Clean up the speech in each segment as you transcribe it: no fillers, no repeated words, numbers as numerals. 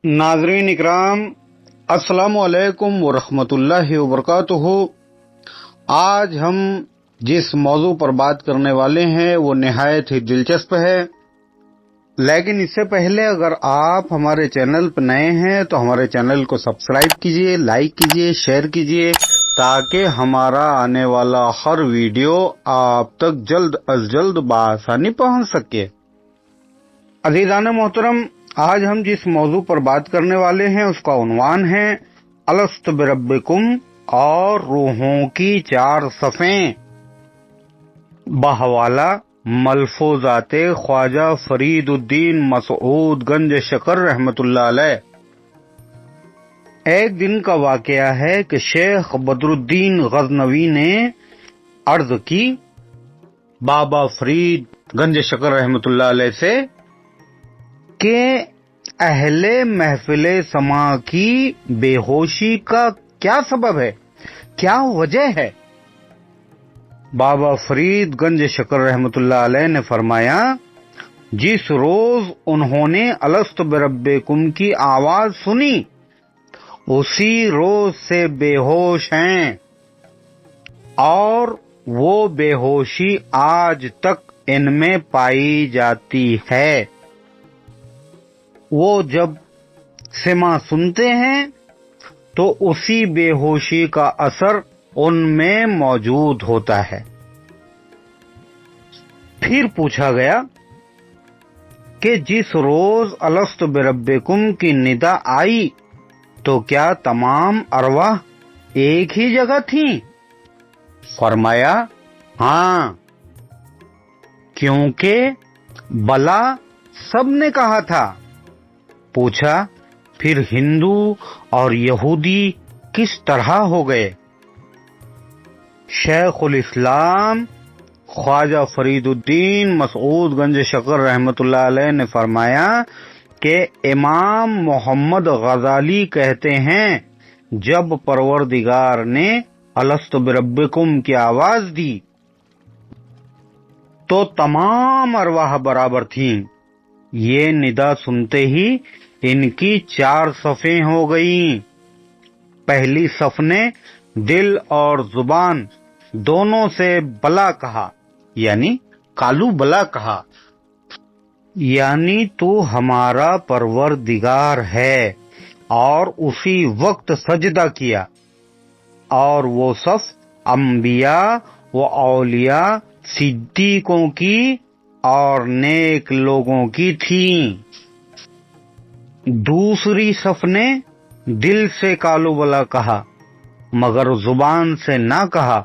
ناظرین اکرام، السلام علیکم ورحمۃ اللہ وبرکاتہ۔ آج ہم جس موضوع پر بات کرنے والے ہیں وہ نہایت ہی دلچسپ ہے، لیکن اس سے پہلے اگر آپ ہمارے چینل پر نئے ہیں تو ہمارے چینل کو سبسکرائب کیجئے، لائک کیجئے، شیئر کیجئے، تاکہ ہمارا آنے والا ہر ویڈیو آپ تک جلد از جلد بآسانی پہنچ سکے۔ عزیزان محترم، آج ہم جس موضوع پر بات کرنے والے ہیں اس کا عنوان ہے الست بربکم اور روحوں کی 4 صفیں، بحوالہ ملفوظات خواجہ فرید الدین مسعود گنج شکر رحمۃ اللہ علیہ۔ ایک دن کا واقعہ ہے کہ شیخ بدر الدین غزنوی نے عرض کی بابا فرید گنج شکر رحمۃ اللہ علیہ سے کہ اہل محفل سما کی بے ہوشی کا کیا سبب ہے، کیا وجہ ہے؟ بابا فرید گنج شکر رحمۃ اللہ علیہ نے فرمایا، جس روز انہوں نے الست بربکم کی آواز سنی اسی روز سے بے ہوش ہیں، اور وہ بے ہوشی آج تک ان میں پائی جاتی ہے۔ وہ جب سما سنتے ہیں تو اسی بے ہوشی کا اثر ان میں موجود ہوتا ہے۔ پھر پوچھا گیا کہ جس روز الست بربکم کی ندا آئی تو کیا تمام ارواح ایک ہی جگہ تھیں؟ فرمایا ہاں، کیونکہ بلا سب نے کہا تھا۔ پوچھا پھر ہندو اور یہودی کس طرح ہو گئے؟ شیخ الاسلام خواجہ فرید الدین مسعود گنج شکر رحمۃ اللہ علیہ نے فرمایا کہ امام محمد غزالی کہتے ہیں، جب پروردگار نے الست بربکم کی آواز دی تو تمام ارواح برابر تھیں۔ یہ ندا سنتے ہی ان کی 4 صفیں ہو گئیں۔ پہلی صف نے دل اور زبان دونوں سے بلا کہا، یعنی کالو بلا کہا، یعنی تو ہمارا پروردگار ہے، اور اسی وقت سجدہ کیا۔ اور وہ صف انبیاء و اولیاء، صدیقوں کی اور نیک لوگوں کی تھیں۔ دوسری صف نے دل سے کالو بلا کہا مگر زبان سے نہ کہا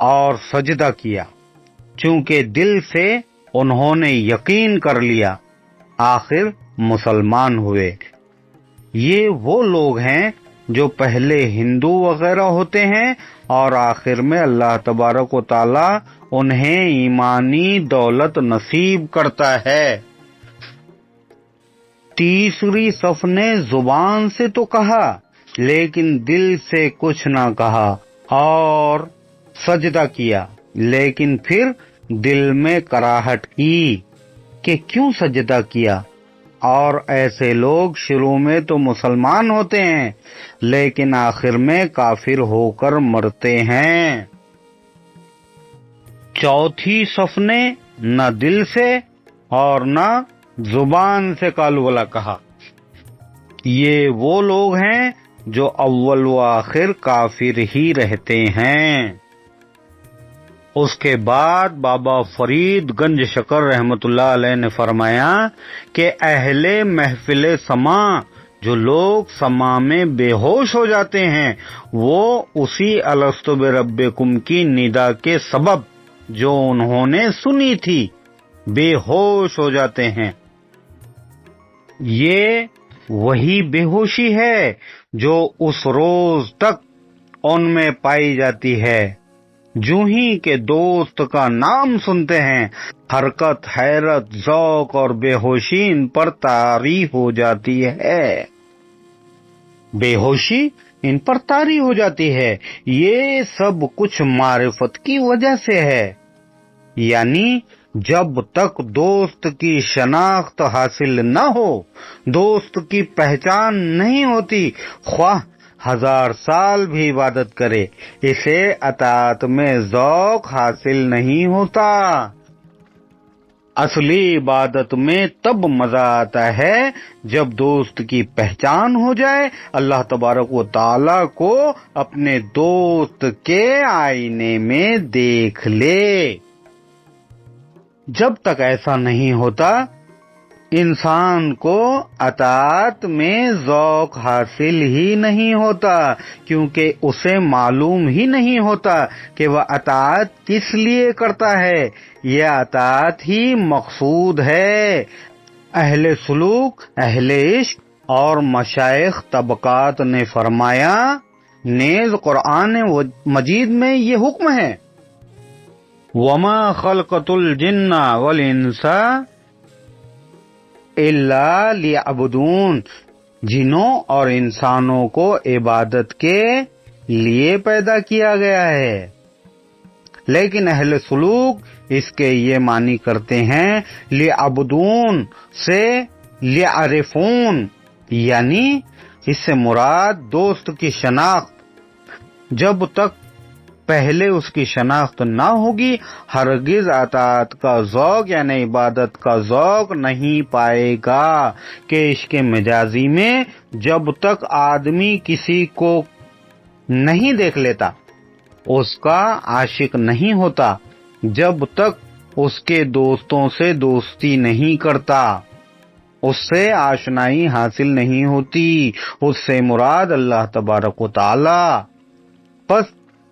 اور سجدہ کیا، چونکہ دل سے انہوں نے یقین کر لیا، آخر مسلمان ہوئے۔ یہ وہ لوگ ہیں جو پہلے ہندو وغیرہ ہوتے ہیں اور آخر میں اللہ تبارک و تعالی انہیں ایمانی دولت نصیب کرتا ہے۔ تیسری صف نے زبان سے تو کہا لیکن دل سے کچھ نہ کہا اور سجدہ کیا، لیکن پھر دل میں کراہٹ کی کہ کیوں سجدہ کیا۔ اور ایسے لوگ شروع میں تو مسلمان ہوتے ہیں لیکن آخر میں کافر ہو کر مرتے ہیں۔ چوتھی صف نے نہ دل سے اور نہ زبان سے کالو بلا کہا۔ یہ وہ لوگ ہیں جو اول و آخر کافر ہی رہتے ہیں۔ اس کے بعد بابا فرید گنج شکر رحمۃ اللہ علیہ نے فرمایا کہ اہل محفل سما، جو لوگ سما میں بے ہوش ہو جاتے ہیں، وہ اسی الست بربکم کی ندا کے سبب جو انہوں نے سنی تھی بے ہوش ہو جاتے ہیں۔ یہ وہی بے ہوشی ہے جو اس روز تک ان میں پائی جاتی ہے۔ جو ہی کہ دوست کا نام سنتے ہیں، حرکت، حیرت، ذوق اور بے ہوشی ان پر طاری ہو جاتی ہے۔ بے ہوشی ان پر طاری ہو جاتی ہے۔ یہ سب کچھ معرفت کی وجہ سے ہے، یعنی جب تک دوست کی شناخت حاصل نہ ہو، دوست کی پہچان نہیں ہوتی، خواہ 1000 سال بھی عبادت کرے، اسے اطاعت میں ذوق حاصل نہیں ہوتا۔ اصلی عبادت میں تب مزہ آتا ہے جب دوست کی پہچان ہو جائے، اللہ تبارک و تعالی کو اپنے دوست کے آئینے میں دیکھ لے۔ جب تک ایسا نہیں ہوتا، انسان کو اطاعت میں ذوق حاصل ہی نہیں ہوتا، کیونکہ اسے معلوم ہی نہیں ہوتا کہ وہ اطاعت کس لیے کرتا ہے۔ یہ اطاعت ہی مقصود ہے۔ اہل سلوک، اہل عشق اور مشائخ طبقات نے فرمایا، نیز قرآن مجید میں یہ حکم ہے، وَمَا خَلْقَتُ الْجِنَّ وَالْإِنسَ إِلَّا لِيَعْبُدُونَ، جنوں اور انسانوں کو عبادت کے لیے پیدا کیا گیا ہے۔ لیکن اہل سلوک اس کے یہ معنی کرتے ہیں لِيَعْبُدُونَ سے لِيَعْرِفُونَ، یعنی اس سے مراد دوست کی شناخت۔ جب تک پہلے اس کی شناخت نہ ہوگی، ہرگز اطاعت کا ذوق یعنی عبادت کا ذوق نہیں پائے گا۔ کہ عشق مجازی میں جب تک آدمی کسی کو نہیں دیکھ لیتا، اس کا عاشق نہیں ہوتا، جب تک اس کے دوستوں سے دوستی نہیں کرتا، اس سے آشنائی حاصل نہیں ہوتی، اس سے مراد اللہ تبارک و تعالی۔ پس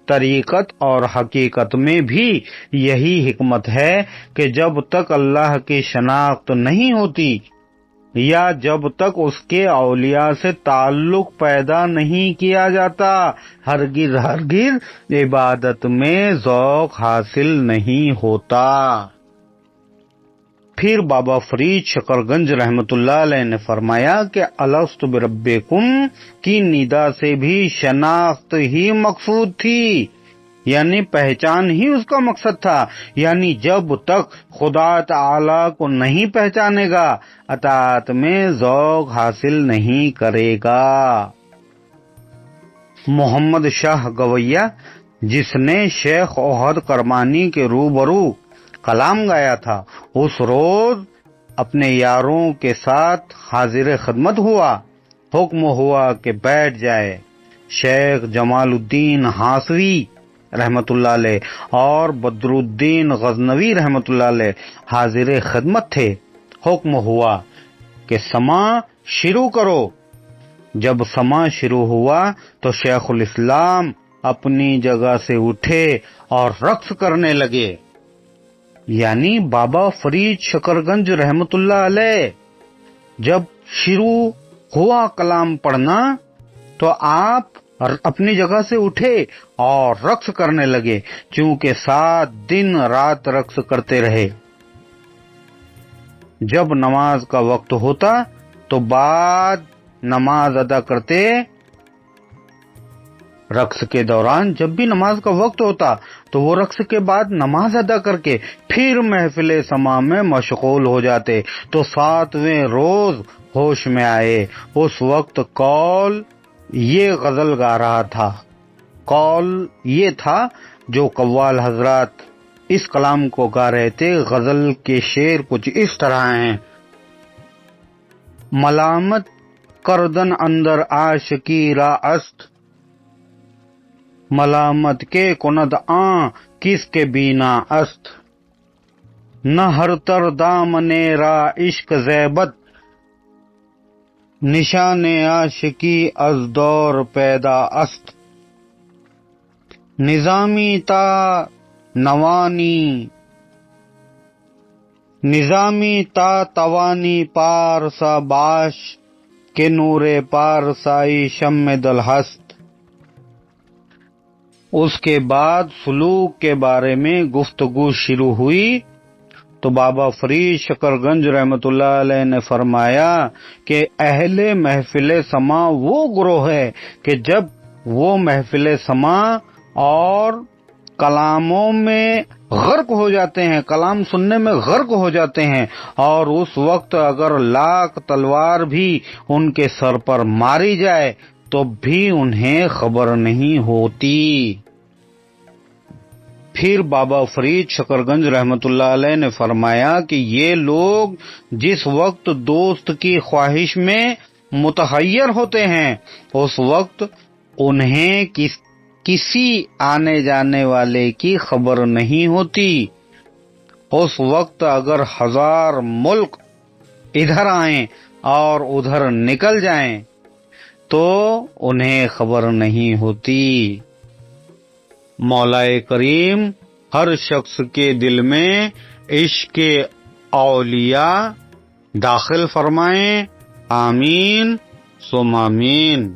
طریقت اور حقیقت میں بھی یہی حکمت ہے کہ جب تک اللہ کی شناخت نہیں ہوتی یا جب تک اس کے اولیاء سے تعلق پیدا نہیں کیا جاتا، ہرگز عبادت میں ذوق حاصل نہیں ہوتا۔ پھر بابا فرید شکرگنج رحمۃ اللہ علیہ نے فرمایا کہ الست بربکم کی ندا سے بھی شناخت ہی مقصود تھی، یعنی پہچان ہی اس کا مقصد تھا۔ یعنی جب تک خدا تعالی کو نہیں پہچانے گا، اطاعت میں ذوق حاصل نہیں کرے گا۔ محمد شاہ گویا، جس نے شیخ احد کرمانی کے روبرو کلام گایا تھا، اس روز اپنے یاروں کے ساتھ حاضر خدمت ہوا۔ حکم ہوا کہ بیٹھ جائے۔ شیخ جمال الدین ہاسوی رحمت اللہ علیہ اور بدر الدین غزنوی رحمت اللہ علیہ حاضر خدمت تھے۔ حکم ہوا کہ سماع شروع کرو۔ جب سماع شروع ہوا تو شیخ الاسلام اپنی جگہ سے اٹھے اور رقص کرنے لگے۔ یعنی بابا فرید شکرگنج رحمت اللہ علیہ جب شروع ہوا کلام پڑھنا تو آپ اپنی جگہ سے اٹھے اور رقص کرنے لگے، چونکہ 7 دن رات رقص کرتے رہے۔ جب نماز کا وقت ہوتا تو بعد نماز ادا کرتے۔ رقص کے دوران جب بھی نماز کا وقت ہوتا تو وہ رقص کے بعد نماز ادا کر کے پھر محفل سماع میں مشغول ہو جاتے۔ تو 7ویں روز ہوش میں آئے۔ اس وقت قول یہ غزل گا رہا تھا۔ قول یہ تھا جو قوال حضرات اس کلام کو گا رہے تھے۔ غزل کے شعر کچھ اس طرح ہیں: ملامت کردن اندر عاشقی را است، ملامت کے کند آن کس کے بینا است، نہ ہر تر دامن را عشق زیبت، نشان عاشقی از دور پیدا است، نظامی تا توانی پارسا باش کے نور پارسائی شم دل ہست۔ اس کے بعد سلوک کے بارے میں گفتگو شروع ہوئی تو بابا فرید شکرگنج رحمت اللہ علیہ نے فرمایا کہ اہل محفل سماع وہ گروہ ہے کہ جب وہ محفل سماع اور کلاموں میں غرق ہو جاتے ہیں، کلام سننے میں غرق ہو جاتے ہیں، اور اس وقت اگر لاکھ تلوار بھی ان کے سر پر ماری جائے تو بھی انہیں خبر نہیں ہوتی۔ پھر بابا فرید شکرگنج رحمت اللہ علیہ نے فرمایا کہ یہ لوگ جس وقت دوست کی خواہش میں متحیر ہوتے ہیں اس وقت انہیں کسی آنے جانے والے کی خبر نہیں ہوتی۔ اس وقت اگر 1000 ملک ادھر آئیں اور ادھر نکل جائیں تو انہیں خبر نہیں ہوتی۔ مولا کریم ہر شخص کے دل میں عشق اولیاء داخل فرمائیں، آمین ثم آمین۔